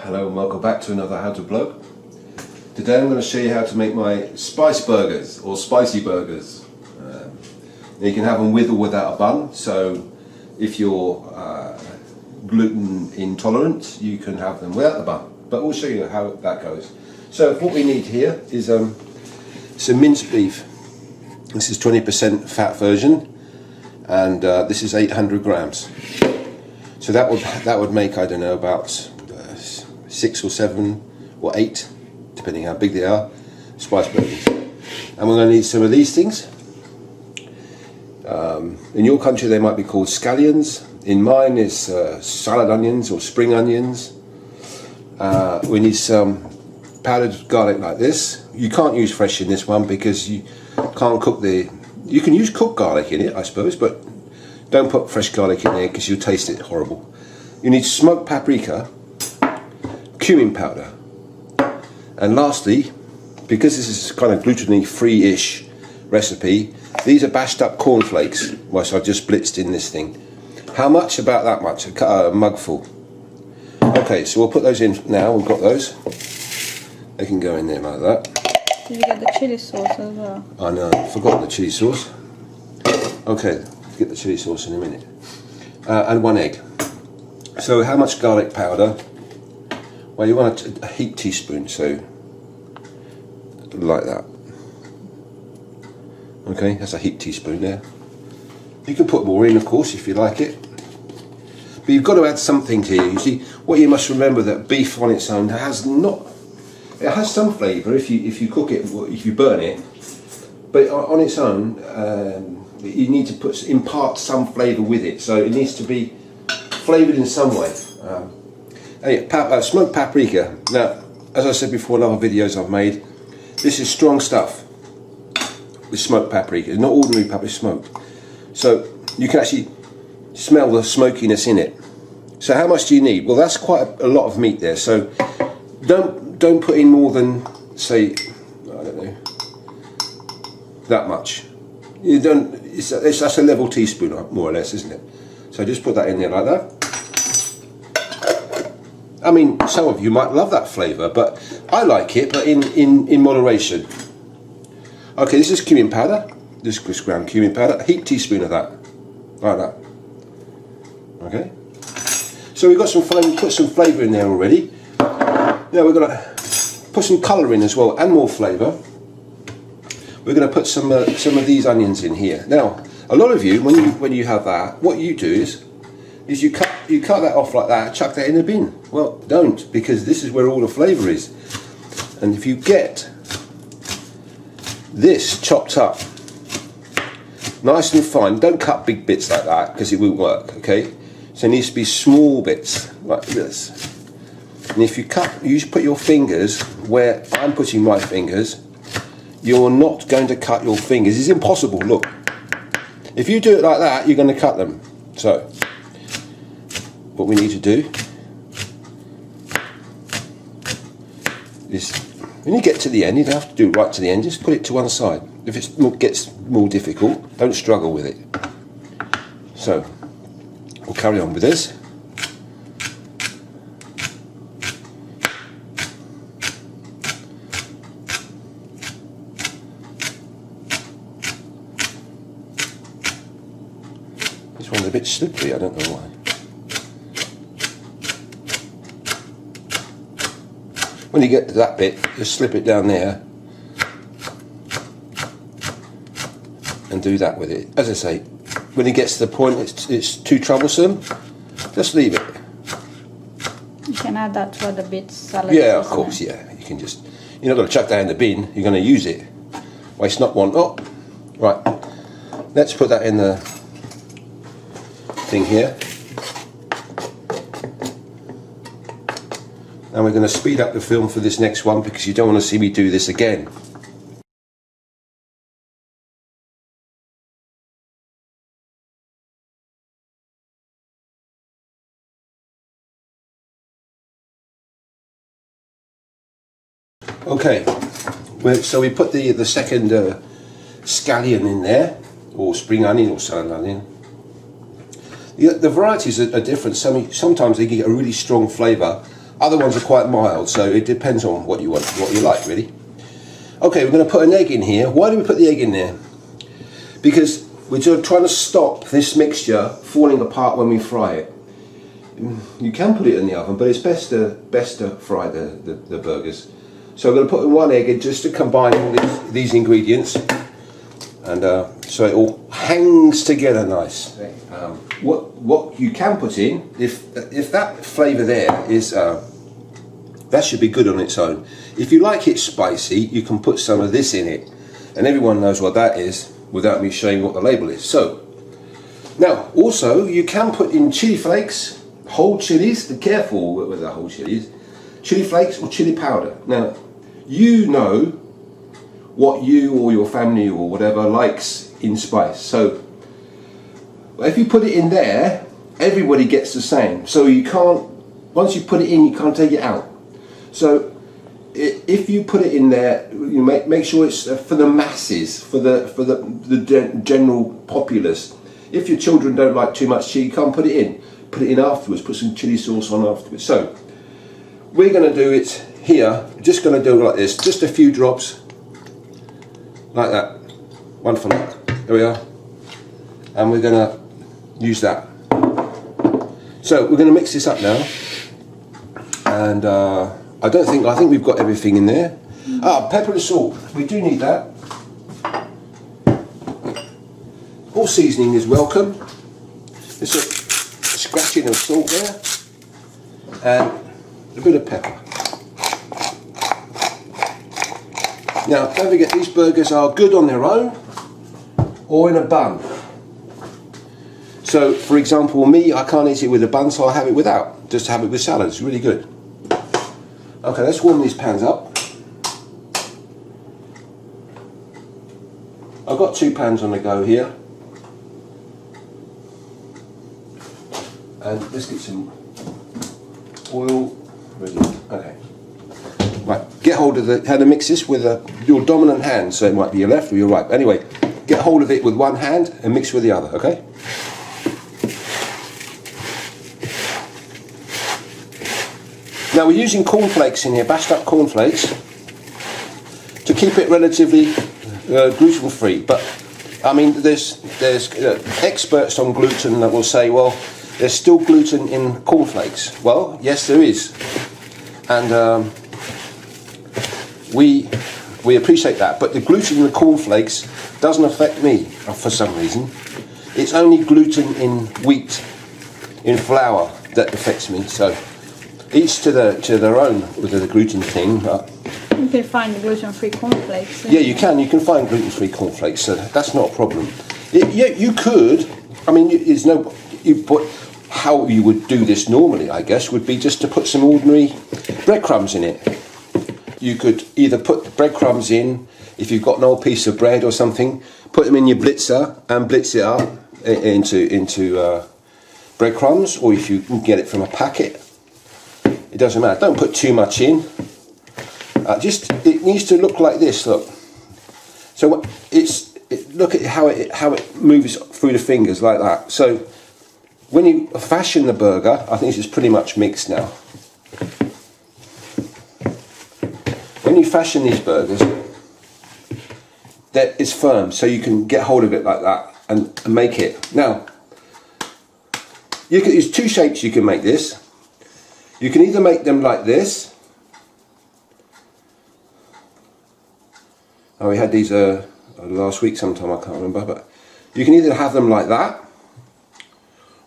Hello and welcome back to another How to Blog. Today I'm going to show you how to make my spice burgers or spicy burgers. You can have them with or without a bun, so if you're gluten intolerant you can have them without the bun, but we'll show you how that goes. So what we need here is some minced beef. This is 20% fat version, and this is 800 grams. So that would make, I don't know, about 6 or 7 or 8, depending how big they are, spice burgers. And we're going to need some of these things. In your country they might be called scallions. In mine is salad onions or spring onions. We need some powdered garlic like this. You can't use fresh in this one because you can't cook you can use cooked garlic in it, I suppose, but don't put fresh garlic in there because you'll taste it horrible. You need smoked paprika, cumin powder, and lastly, because this is kind of gluten free-ish recipe, these are bashed up cornflakes, which I've just blitzed in this thing. How much? About that much, a mugful. Okay, so we'll put those in now. We've got those. They can go in there like that. Did you get the chili sauce as well? I know, I've forgotten the chili sauce. Okay, get the chili sauce in a minute. And 1 egg. So how much garlic powder? Well, you want a heaped teaspoon, so like that. Okay, that's a heaped teaspoon there. You can put more in, of course, if you like it. But you've got to add something to it. You see, what you must remember that beef on its own has it has some flavour if you cook it, if you burn it. But on its own, you need to impart some flavour with it. So it needs to be flavoured in some way. Smoked paprika. Now, as I said before in other videos I've made, this is strong stuff. With smoked paprika, not ordinary paprika, smoked. So you can actually smell the smokiness in it. So how much do you need? Well, that's quite a lot of meat there. So don't put in more than, say, I don't know, that much. You don't. That's a level teaspoon, more or less, isn't it? So just put that in there like that. I mean, some of you might love that flavour, but I like it, but in moderation. Okay, this is cumin powder. This is ground cumin powder. A heaped teaspoon of that, like that. Okay. So we've got put some flavour in there already. Now we're going to put some colour in as well, and more flavour. We're going to put some of these onions in here. Now, a lot of you, when you have that, what you do is you cut that off like that, chuck that in the bin. Well, don't, because this is where all the flavour is. And if you get this chopped up nice and fine, don't cut big bits like that because it won't work. Okay, so it needs to be small bits like this. And if you put your fingers where I'm putting my fingers, you're not going to cut your fingers. It's impossible. Look, if you do it like that, you're going to cut them. So what we need to do is, when you get to the end, you don't have to do it right to the end, just put it to one side. If it gets more difficult, don't struggle with it. So we'll carry on with this. This one's a bit slippery, I don't know why. When you get to that bit, just slip it down there and do that with it. As I say, when it gets to the point it's too troublesome, just leave it. You can add that to other bits, salad. Yeah, of course, yeah. You can just, you're not going to chuck that in the bin, you're going to use it. Waste not, want not. Right, let's put that in the thing here. And we're going to speed up the film for this next one because you don't want to see me do this again. Okay, so we put the second scallion in there, or spring onion or salad onion. The varieties are different. Sometimes they get a really strong flavour, Other ones are quite mild, so it depends on what you want, what you like, really. Okay, we're going to put an egg in here. Why do we put the egg in there? Because we're just trying to stop this mixture falling apart when we fry it. You can put it in the oven, but it's best to fry the burgers. So we're going to put in one egg in just to combine all these ingredients, and so it all hangs together nice. What you can put in, if that flavour there is, that should be good on its own. If you like it spicy, you can put some of this in it, and everyone knows what that is without me showing what the label is. So now also you can put in chili flakes, whole chilies. Be careful with the whole chilies. Chili flakes or chili powder. Now you know what you or your family or whatever likes in spice. So if you put it in there, everybody gets the same. So you can't, once you put it in, you can't take it out. So if you put it in there, you make sure it's for the masses, for the general populace. If your children don't like too much chili, you can't put it in. Put it in afterwards. Put some chili sauce on afterwards. So we're going to do it here. Just going to do it like this. Just a few drops, like that. One for that. There we are. And we're going to use that. So we're going to mix this up now. And I think we've got everything in there. Pepper and salt. We do need that. All seasoning is welcome. There's a scratching of salt there, and a bit of pepper. Now, don't forget, these burgers are good on their own or in a bun. So, for example, me, I can't eat it with a bun, so I have it without. Just have it with salad. It's really good. Okay, let's warm these pans up. I've got 2 pans on the go here. And let's get some oil ready. Okay. Right, get hold of how to mix this with your dominant hand, so it might be your left or your right. Anyway, get hold of it with one hand and mix with the other, okay? Now we're using cornflakes in here, bashed up cornflakes, to keep it relatively gluten free. But I mean, there's experts on gluten that will say, well, there's still gluten in cornflakes. Well, yes, there is, and we appreciate that. But the gluten in the cornflakes doesn't affect me for some reason. It's only gluten in wheat, in flour, that affects me. So each to their own with the gluten thing. You can find gluten-free cornflakes. Yeah, you can. You can find gluten-free cornflakes, so that's not a problem. You could. I mean, how you would do this normally, I guess, would be just to put some ordinary breadcrumbs in it. You could either put the breadcrumbs in, if you've got an old piece of bread or something, put them in your blitzer and blitz it up into breadcrumbs, or if you can get it from a packet. It doesn't matter. Don't put too much in. It needs to look like this. Look. So look at how it moves through the fingers like that. So when you fashion the burger, I think this is pretty much mixed now. When you fashion these burgers, that is firm, so you can get hold of it like that and make it. Now, there's 2 shapes you can make this. You can either make them like this. Oh, we had these last week sometime, I can't remember, but you can either have them like that,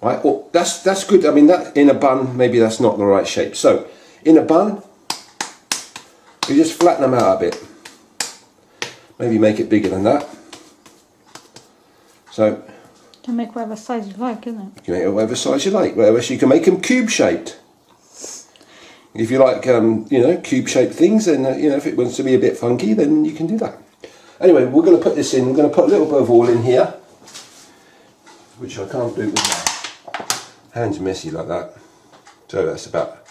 right? Or that's good. I mean, that in a bun, maybe that's not the right shape. So in a bun, you just flatten them out a bit. Maybe make it bigger than that. So you can make whatever size you like, isn't it? You can make it whatever size you like. Whatever, so you can make them cube shaped. If you like, cube shaped things, then if it wants to be a bit funky, then you can do that. Anyway, we're going to put this in. We're going to put a little bit of oil in here, which I can't do with my hands messy like that. So that's about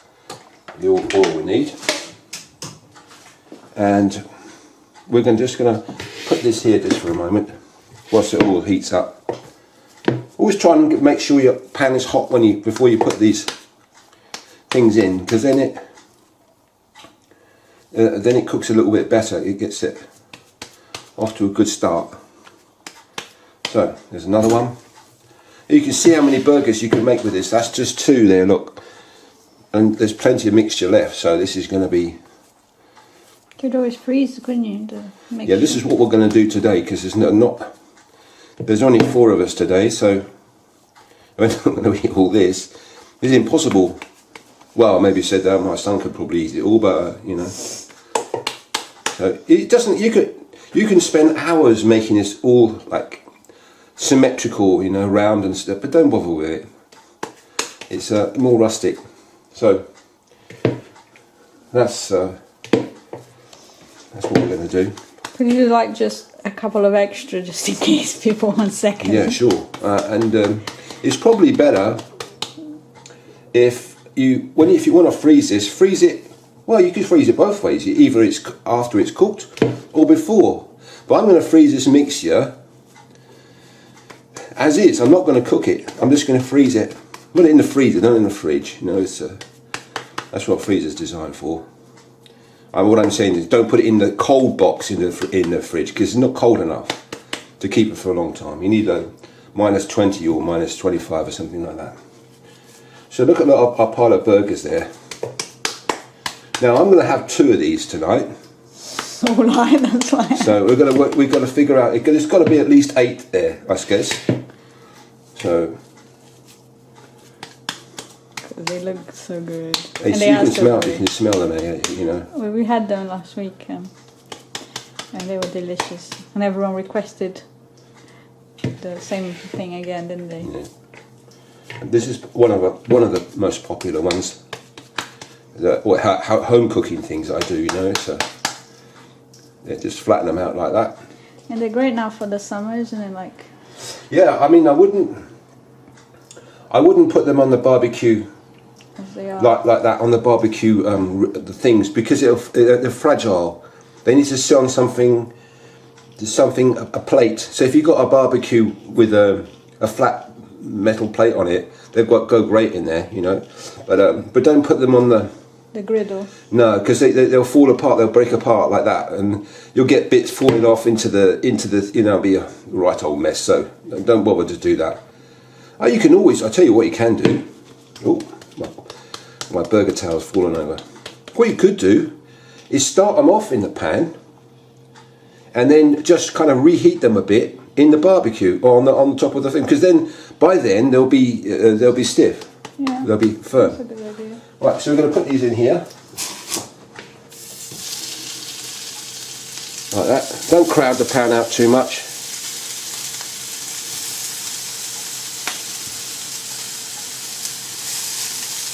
the oil we need. And we're just going to put this here just for a moment, whilst it all heats up. Always try and make sure your pan is hot before you put these things in, because then then it cooks a little bit better. It gets it off to a good start. So there's another one. You can see how many burgers you can make with this. That's just 2 there, look. And there's plenty of mixture left, so this is going to be... You'd always freeze, couldn't you? Yeah, this is what we're going to do today, because there's only 4 of us today, so we're not going to eat all this. It's impossible. Well, maybe said that my son could probably eat it all, but you know. So it doesn't. You can spend hours making this all like symmetrical, you know, round and stuff, but don't bother with it. It's more rustic. So that's what we're going to do. Could you do like just a couple of extra just in case people want second? Yeah, sure. And it's probably better if you want to freeze this, freeze it. Well, you could freeze it both ways. Either it's after it's cooked or before. But I'm going to freeze this mixture as is. I'm not going to cook it. I'm just going to freeze it. Put it in the freezer, not in the fridge. You know, it's that's what freezer's designed for. What I'm saying is, don't put it in the cold box in the fridge, because it's not cold enough to keep it for a long time. You need a -20 or -25 or something like that. So look at our pile of burgers there. Now I'm going to have 2 of these tonight. All right, that's like. So we've got to figure out. It's got to be at least 8 there, I guess. So. They look so good. Hey, so you can smell them, you know. Well, we had them last week, and they were delicious. And everyone requested the same thing again, didn't they? Yeah. This is one of the most popular ones. How home cooking things I do, you know. So just flatten them out like that. And they're great now for the summer, isn't it? Like. Yeah, I mean, I wouldn't put them on the barbecue. They are. Like that on the barbecue the things, because they're fragile. They need to sit on something, a plate. So if you've got a barbecue with a flat metal plate on it, they've got go great in there, you know. But don't put them on the griddle. No, because they'll fall apart. They'll break apart like that, and you'll get bits falling off into the you know, it'll be a right old mess. So don't bother to do that. You can always. I tell you what you can do. Oh. My burger towel's fallen over. What you could do is start them off in the pan and then just kind of reheat them a bit in the barbecue or on top of the thing, because then by then they'll be stiff. Yeah, they'll be firm. That's a good idea. Right, so we're going to put these in here like that. Don't crowd the pan out too much.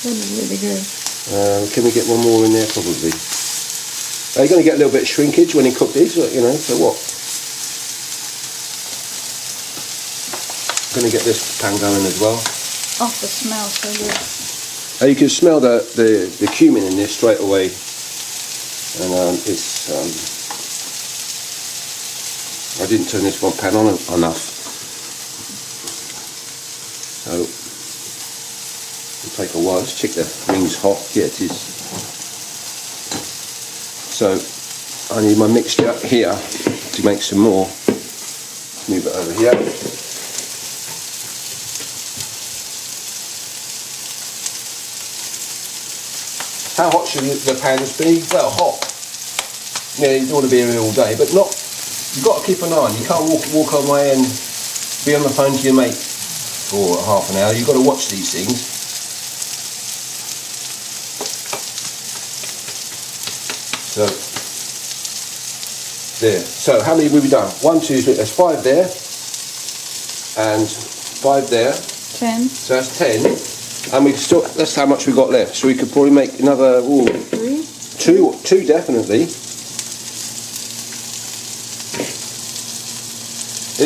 Really good. Can we get one more in there? Probably. You're going to get a little bit of shrinkage when you cook these, you know, so what? Going to get this pan going as well. Oh, the smell so good. You can smell the cumin in this straight away, and it's. I didn't turn this one pan on enough, so. It'll take a while. Let's check the ring's hot. Yeah, it is. So I need my mixture here to make some more. Move it over here. How hot should the pans be? Well, hot. Yeah, you don't want to be here all day, but not. You've got to keep an eye on. You can't walk away and be on the phone to your mate for half an hour. You've got to watch these things. So there. So how many have we done? 1, 2, 3. There's 5 there, and 5 there. 10. So that's 10, and we still. That's how much we got left. So we could probably make another. Ooh, 3. 2 definitely.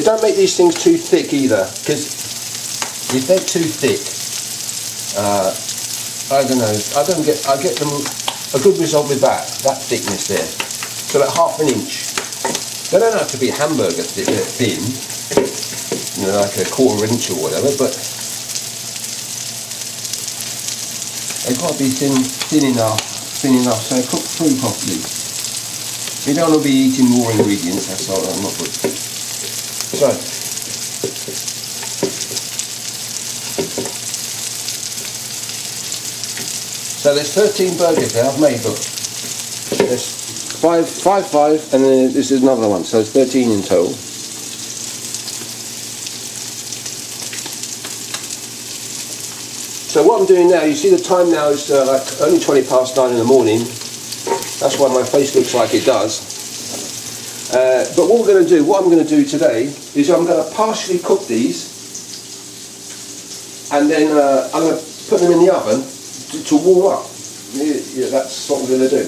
Don't make these things too thick either, because if they're too thick, I don't know. I get them. A good result with that thickness there. So like ½ an inch. They don't have to be hamburger thin, you know, like a ½ inch or whatever, but they've got to be thin enough so they cook through properly. You don't want to be eating more ingredients, that's not good. So there's 13 burgers there I've made, look. There's five, and then this is another one, so it's 13 in total. So what I'm doing now, you see the time now is like only 20 past 9 in the morning. That's why my face looks like it does. But what I'm going to do today is I'm going to partially cook these, and then I'm going to put them in the oven to warm up. Yeah, that's what I'm going to do.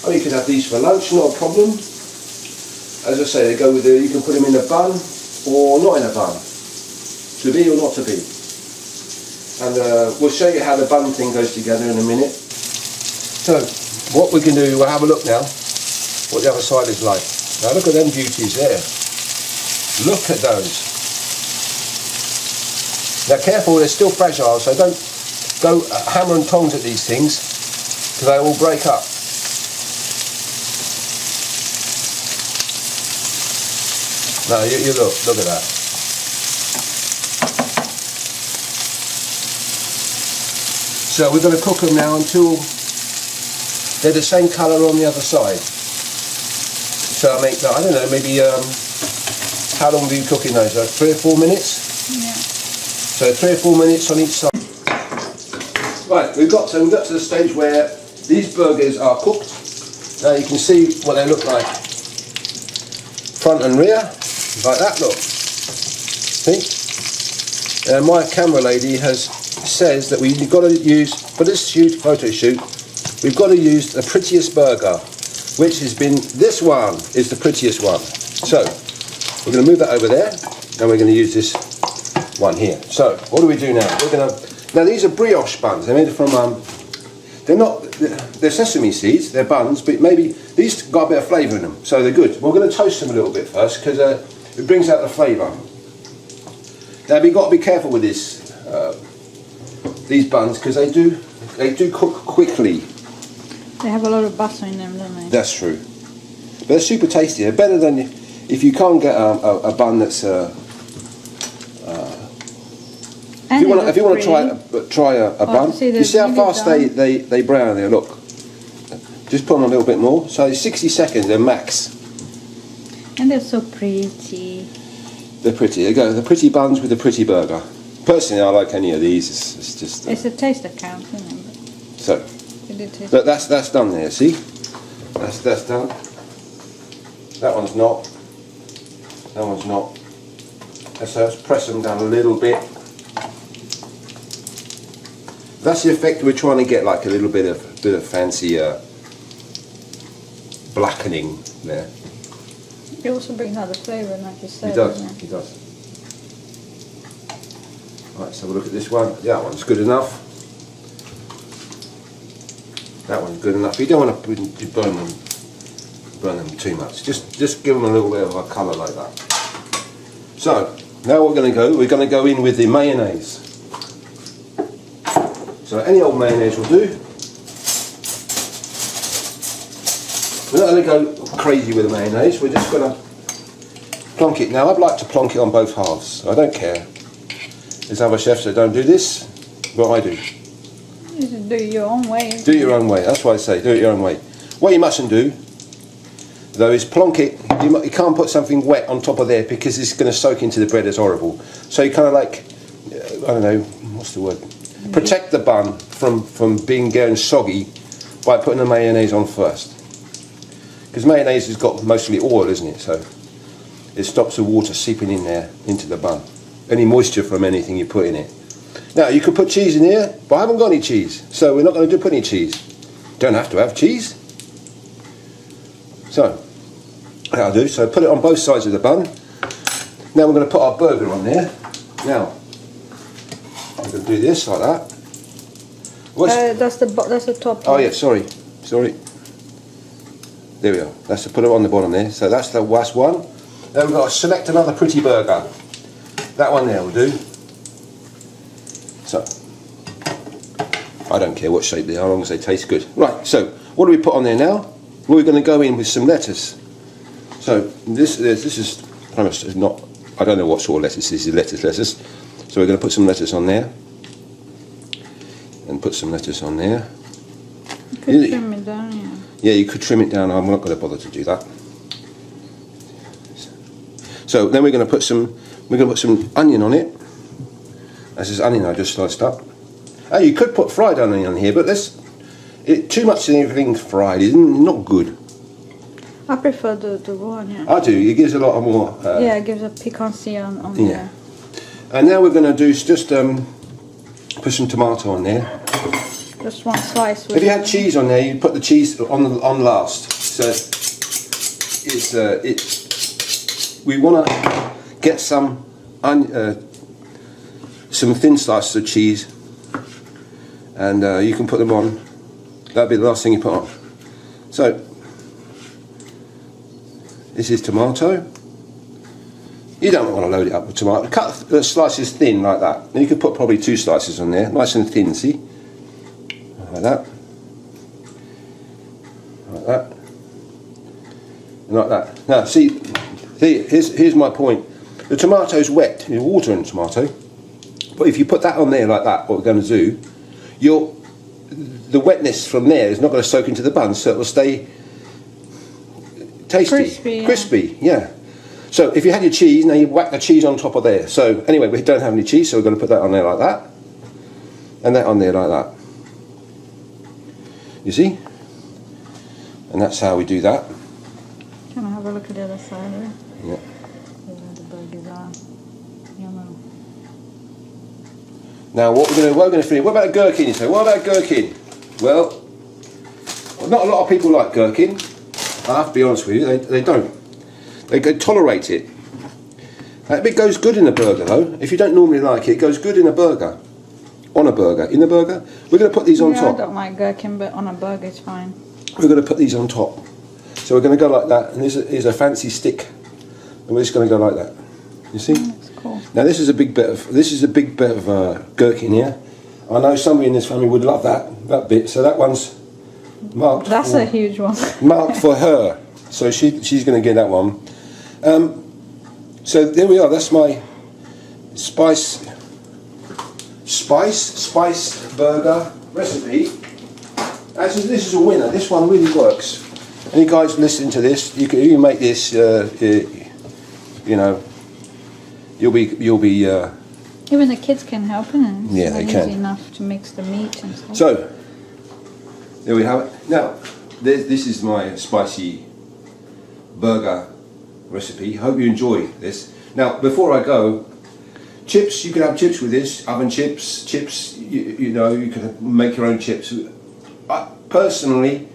And you can have these for lunch, not a problem. As I say, they go with you can put them in a bun or not in a bun. To be or not to be. And we'll show you how the bun thing goes together in a minute. So, what we can do, we'll have a look now, what the other side is like. Now look at them beauties there. Look at those. Now careful, they're still fragile, so don't go hammer and tongs at these things, because they will break up. Now you look at that. So we're going to cook them now until they're the same colour on the other side. So I make that, I don't know, maybe, how long will you cooking those? 3 or 4 minutes? Yeah. So 3 or 4 minutes on each side. Right, we've got to the stage where these burgers are cooked. Now you can see what they look like. Front and rear, like that, look. See? My camera lady says that we've got to use, for this photo shoot, we've got to use the prettiest burger, which has been, this one is the prettiest one. So, we're going to move that over there, and we're going to use this one here. So, what do we do now? Now these are brioche buns, they're made from, they're sesame seeds, they're buns, but maybe, these got a bit of flavour in them, so they're good. We're going to toast them a little bit first, because it brings out the flavour. Now we've got to be careful with this. These buns, because they do cook quickly. They have a lot of butter in them, don't they? That's true. But they're super tasty. They're better than if you can't get a bun that's. If you want to try a bun, you see how fast they brown there. Look, just put on a little bit more. So it's 60 seconds. They're max. And they're so pretty. They're pretty. There you go. The pretty buns with the pretty burger. Personally, I like any of these. It's just. It's a taste that counts, isn't it? So. But that's done there. See, that's done. That one's not. That one's not. So let's press them down a little bit. That's the effect we're trying to get, like a little bit of fancy blackening there. It also brings out the flavour, like you said. It does. It does. Right, let's have a look at this one. Yeah, that one's good enough. That one's good enough. You don't want to burn them too much. Just give them a little bit of a colour like that. So now we're going to go in with the mayonnaise. So any old mayonnaise will do. We're not going to go crazy with the mayonnaise. We're just going to plonk it. Now I'd like to plonk it on both halves. I don't care. There's other chefs that don't do this, but I do. You should do it your own way. Do it your own way. That's why I say do it your own way. What you mustn't do, though, is plonk it. You can't put something wet on top of there because it's going to soak into the bread. It's horrible. So you kind of like, I don't know, what's the word? Protect the bun from being going soggy by putting the mayonnaise on first. Because mayonnaise has got mostly oil, isn't it? So it stops the water seeping in there into the bun. Any moisture from anything you put in it. Now you could put cheese in here, but I haven't got any cheese, so we're not going to put any cheese. Don't have to have cheese. So that'll do. So put it on both sides of the bun. Now we're going to put our burger on there. Now I'm going to do this like that. That's the top. Oh yeah, sorry. There we go. That's to put it on the bottom there. So that's the last one. Then we've got to select another pretty burger. That one there will do. So I don't care what shape they are, as long as they taste good. Right, so what do we put on there now? Well, we're going to go in with some lettuce. So this is almost not, I don't know what sort of lettuce this is, lettuce. So we're going to put some lettuce on there. And put some lettuce on there. You could trim it down, yeah. Yeah, you could trim it down. I'm not going to bother to do that. So then we're going to put some onion on it. This is onion I just sliced up. Oh, you could put fried onion on here, but too much of everything fried is not good. I prefer the raw onion. I do. It gives a lot more. Yeah, it gives a piquancy on yeah. And now we're going to do just put some tomato on there. Just one slice. If you had cheese on there, you put the cheese on last. So we want to get some thin slices of cheese, and you can put them on. That'll be the last thing you put on. So this is tomato. You don't want to load it up with tomato. Cut the slices thin like that. And you could put probably 2 slices on there, nice and thin. See, like that, like that, and like that. Now, see, here's my point. The tomato's wet. There's water in the tomato. But if you put that on there like that, what we're going to do, the wetness from there is not going to soak into the bun, so it will stay tasty, crispy. Yeah. So if you had your cheese, now you whack the cheese on top of there. So anyway, we don't have any cheese, so we're going to put that on there like that, and that on there like that. You see? And that's how we do that. Can I have a look at the other side there? Yeah. The burgers are yummy. Now what we're going to finish? What about a gherkin? You say, what about gherkin? Well, not a lot of people like gherkin. I have to be honest with you, they don't. They can tolerate it. It goes good in a burger though. If you don't normally like it, it goes good in a burger. On a burger. In a burger. We're going to put these on top. I don't like gherkin, but on a burger it's fine. We're going to put these on top. So we're going to go like that, and this is a fancy stick, and we're just going to go like that. You see? That's cool. Now this is a big bit of gherkin here. I know somebody in this family would love that bit. So that one's marked. That's a huge one. Marked for her. So she's going to get that one. So there we are. That's my spice burger recipe. Actually, this is a winner. This one really works. Any guys listening to this, you can make this. You know, you'll be. Even the kids can help in it. Yeah, they can. Easy enough to mix the meat and stuff. So there we have it. Now this is my spicy burger recipe. Hope you enjoy this. Now before I go, chips. You can have chips with this. Oven chips. You know, you can make your own chips. Personally,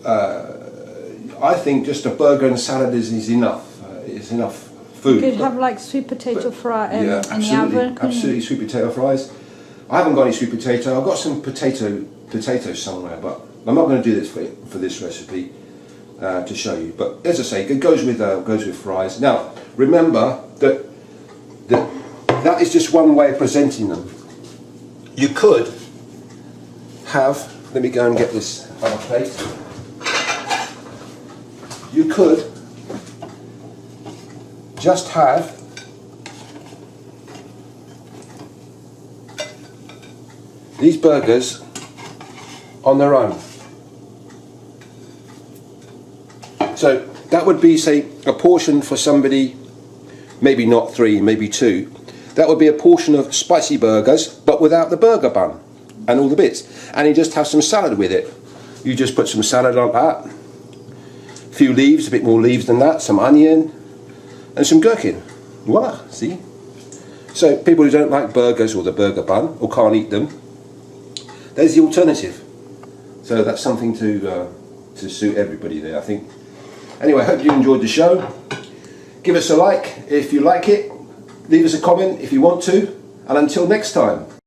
I think just a burger and salad is enough. It's enough food. You could have like sweet potato fry in the oven. Absolutely, sweet potato fries. I haven't got any sweet potato. I've got some potatoes somewhere, but I'm not going to do this for this recipe to show you. But as I say, it goes with fries. Now remember that is just one way of presenting them. You could have. Let me go and get this other plate. You could just have these burgers on their own. So that would be, say, a portion for somebody, maybe not 3, maybe 2. That would be a portion of spicy burgers, but without the burger bun and all the bits. And you just have some salad with it. You just put some salad like that, a few leaves, a bit more leaves than that, some onion, and some gherkin. Voila, see? So people who don't like burgers or the burger bun, or can't eat them, there's the alternative. So that's something to suit everybody there, I think. Anyway, I hope you enjoyed the show. Give us a like if you like it. Leave us a comment if you want to. And until next time.